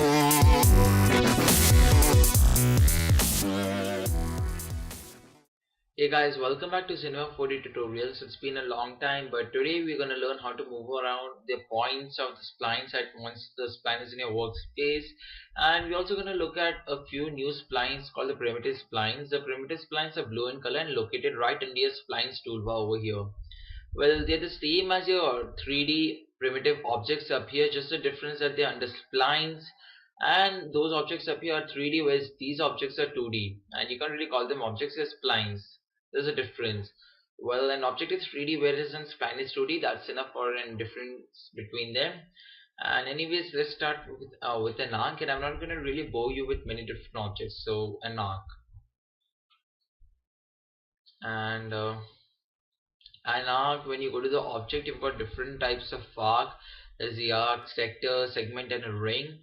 Hey guys, welcome back to Cinema 4D Tutorials. It's been a long time, but today we're gonna learn how to move around the points of the splines at once the spline is in your workspace, and we're also gonna look at a few new splines called the primitive splines. The primitive splines are blue in color and located right under your splines toolbar over here. Well, they're the same as your 3D primitive objects up here, just the difference that they're under splines, and those objects up here are 3D, whereas these objects are 2D, and you can't really call them objects as splines. There's a difference. Well, an object is 3D, whereas an spline is 2D. That's enough for a difference between them. And anyways, let's start with an arc, and I'm not gonna really bore you with many different objects. So an arc, and an arc, when you go to the object, you've got different types of arc. There's the arc, sector, segment, and a ring.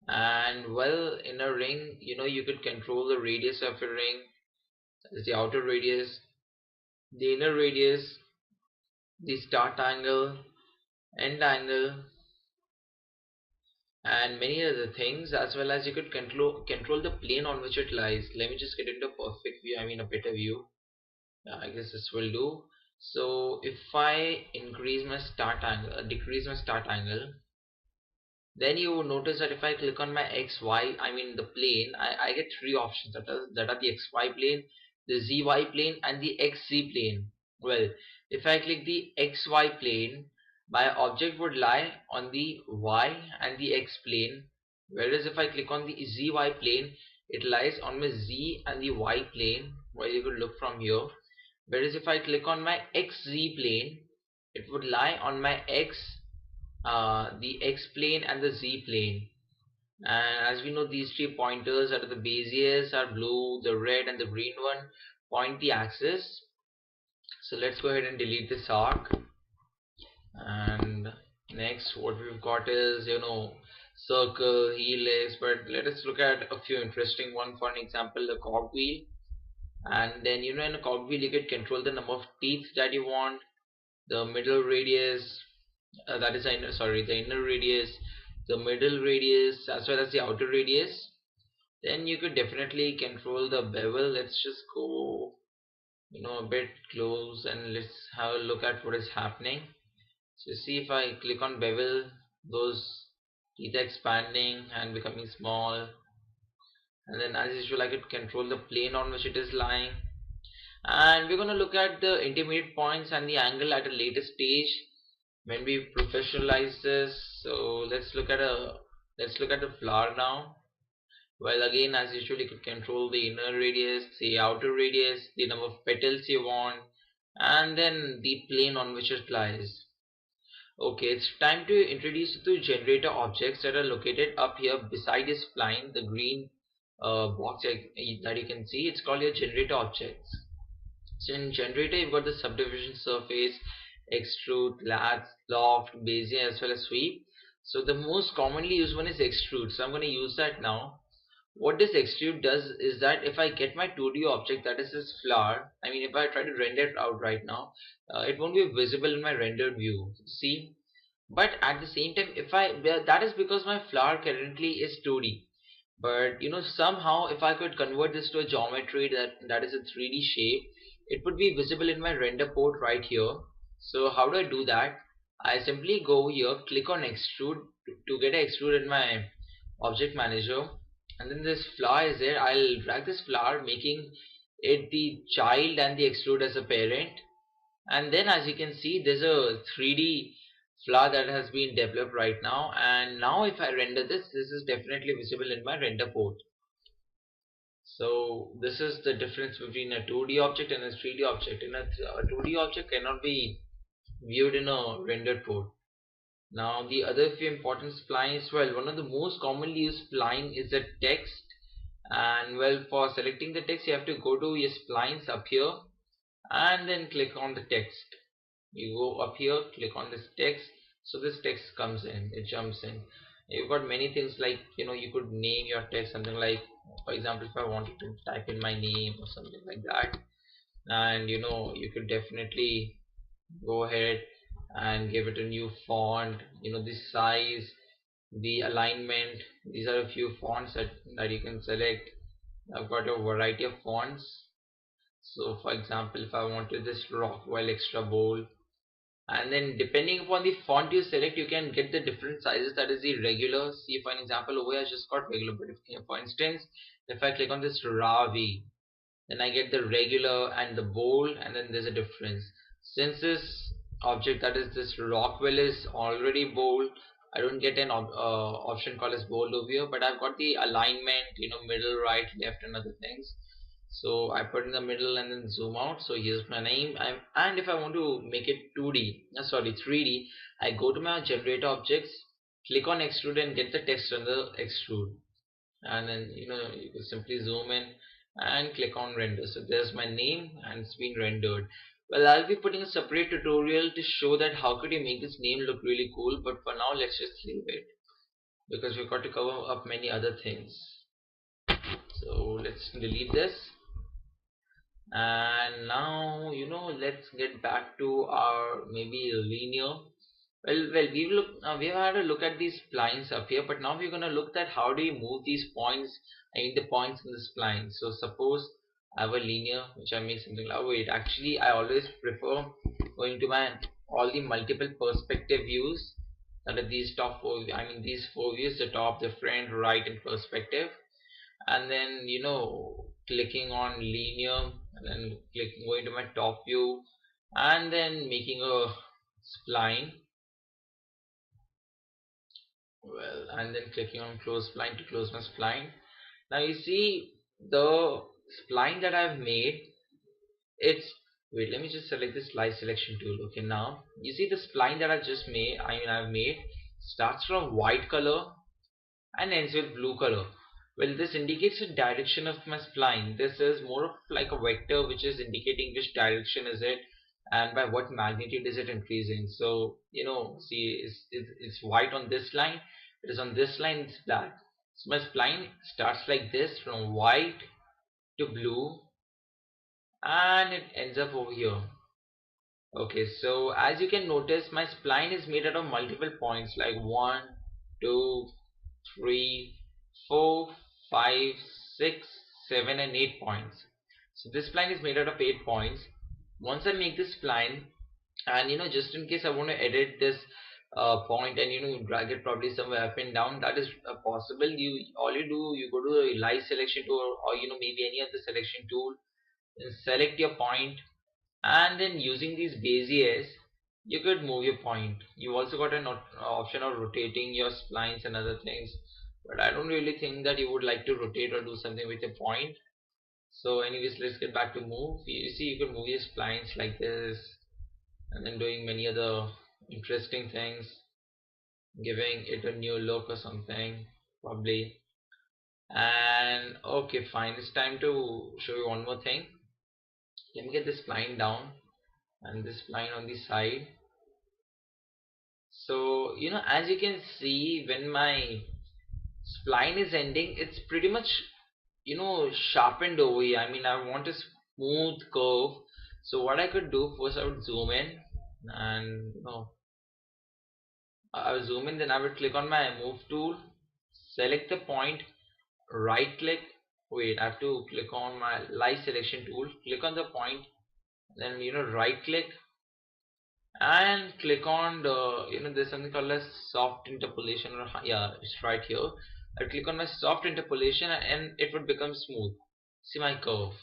And well, in a ring, you could control the radius of a ring. There's the outer radius, the inner radius, the start angle, end angle, and many other things, as well as you could control the plane on which it lies. Let me just get into a perfect view, I mean a better view. I guess this will do. So if I increase my start angle, decrease my start angle, then you notice that if I click on my XY, I mean the plane, I get three options, that are the XY plane, the ZY plane, and the XZ plane. Well, if I click the XY plane, my object would lie on the Y and the X plane, whereas if I click on the ZY plane, it lies on my Z and the Y plane, where you could look from here. Whereas if I click on my XZ plane, it would lie on my the X plane and the Z plane. And as we know, these three pointers are the beziers are blue, the red and the green one point the axis. So let's go ahead and delete this arc. And next what we've got is circle, helix, but let us look at a few interesting one. For an example, the cogwheel. And then in a cogwheel you can control the number of teeth that you want, the middle radius, that is the inner radius, the middle radius, as well as the outer radius. Then you could definitely control the bevel. Let's just go a bit close and let's have a look at what is happening. So see, if I click on bevel, those teeth are expanding and becoming small, and then as usual I could control the plane on which it is lying. And we're going to look at the intermediate points and the angle at a later stage when we professionalize this. So let's look at the flower now. Well, again, as usual, you could control the inner radius, the outer radius, the number of petals you want, and then the plane on which it lies. Okay, it's time to introduce you to generator objects that are located up here beside this spline, the green box that you can see. It's called your generator objects. So in generator, you've got the subdivision surface, extrude, lathe, loft, bezier, as well as sweep. So the most commonly used one is extrude. So I'm going to use that now. What this extrude does is that if I get my 2D object, that is this flower, I mean if I try to render it out right now, it won't be visible in my rendered view. See? But at the same time, that is because my flower currently is 2D. But somehow if I could convert this to a geometry that is a 3D shape, it would be visible in my render port right here. So how do I do that? I simply go here, click on extrude to get an extrude in my object manager, and then this flower is there. I'll drag this flower, making it the child and the extrude as a parent. And then as you can see, there's a 3D flower that has been developed right now. And now if I render this is definitely visible in my render port. So this is the difference between a 2D object and a 3D object. A 2D object cannot be viewed in a rendered port. Now the other few important splines, well, one of the most commonly used spline is the text. And well, for selecting the text, you have to go to your splines up here and then click on the text. You go up here, click on this text, so this text comes in, it jumps in. You've got many things like you could name your text something like, for example, if I wanted to type in my name or something like that, and you could definitely go ahead and give it a new font, this size, the alignment. These are a few fonts that you can select. I've got a variety of fonts. So for example, if I wanted this Rockwell extra bold, and then depending upon the font you select, you can get the different sizes. That is the regular. See, for an example, over here I just got regular, but if, for instance, if I click on this Ravi, then I get the regular and the bold, and then there's a difference. Since this object, that is this Rockwell, is already bold, I don't get an option called as bold over here, but I've got the alignment, middle, right, left, and other things. So I put in the middle and then zoom out. So here's my name. And if I want to make it 2D, sorry, 3D, I go to my generate objects, click on extrude, and get the text under extrude, and then you can simply zoom in and click on render. So there's my name and it's been rendered. Well, I'll be putting a separate tutorial to show that how could you make this name look really cool, but for now let's just leave it because we've got to cover up many other things. So let's delete this, and now let's get back to our maybe linear. Well, we've had a look at these splines up here, but now we're gonna look at how do you move these points. I mean the points in the spline. So suppose I have a linear which I make something like, oh wait, actually I always prefer going to my all the multiple perspective views. That are these top four. I mean these four views: the top, the front, right, and perspective. And then clicking on linear, and then going to my top view, and then making a spline. Well, and then clicking on close spline to close my spline. Now you see the spline that I've made. It's Wait, let me just select this light selection tool. Okay, now you see the spline that I've made starts from white color and ends with blue color. Well, this indicates the direction of my spline. This is more of like a vector which is indicating which direction is it and by what magnitude is it increasing. So see, it's white on this line, it is on this line it's black. So my spline starts like this from white to blue and it ends up over here. Okay, so as you can notice, my spline is made out of multiple points like 1, 2, 3, 4, 5, 6, 7, and 8 points. So this spline is made out of 8 points. Once I make this spline, and just in case I want to edit this point and drag it probably somewhere up and down, that is possible. All you do, you go to the light selection tool, or maybe any other selection tool, and select your point, and then using these Beziers you could move your point. You also got an option of rotating your splines and other things, but I don't really think that you would like to rotate or do something with a point. So anyways, let's get back to move. You see, you can move your splines like this, and then doing many other interesting things, giving it a new look or something probably. And okay, fine, it's time to show you one more thing. Let me get this spline down and this line on the side. So as you can see, when my spline is ending, it's pretty much sharpened over here. I mean, I want a smooth curve. So what I could do, first I would zoom in, and I would zoom in, then I would click on my move tool, select the point, right click. Wait, I have to click on my light selection tool, click on the point, then right click and click on the there's something called as soft interpolation, or yeah, it's right here. I click on my soft interpolation and it would become smooth. See my curve.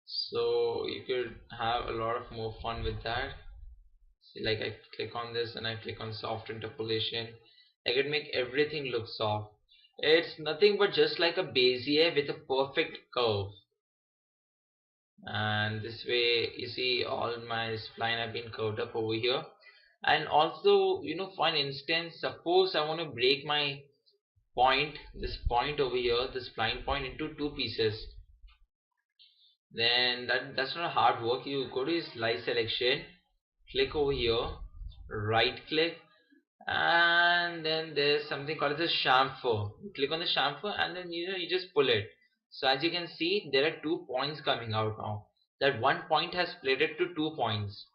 So you could have a lot of more fun with that. See, like I click on this and I click on soft interpolation, I could make everything look soft. It's nothing but just like a Bezier with a perfect curve. And this way you see all my spline have been curved up over here. And also for an instance, suppose I want to break my point, this point over here, this spline point, into two pieces, then that's not hard work. You go to slice selection, click over here, right click, and then there's something called as a chamfer. You click on the chamfer and then you just pull it. So as you can see, there are 2 points coming out now. That one point has split it to 2 points.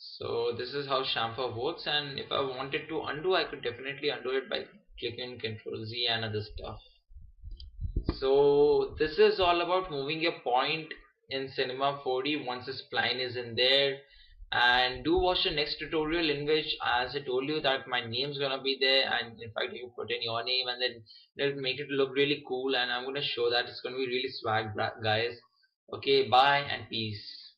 So this is how chamfer works, and if I wanted to undo, I could definitely undo it by clicking Control Z and other stuff. So this is all about moving your point in Cinema 4D once the spline is in there. And do watch the next tutorial, in which, as I told you, that my name's gonna be there, and in fact you put in your name and then they'll make it look really cool, and I'm gonna show that it's gonna be really swag, guys. Okay, bye and peace.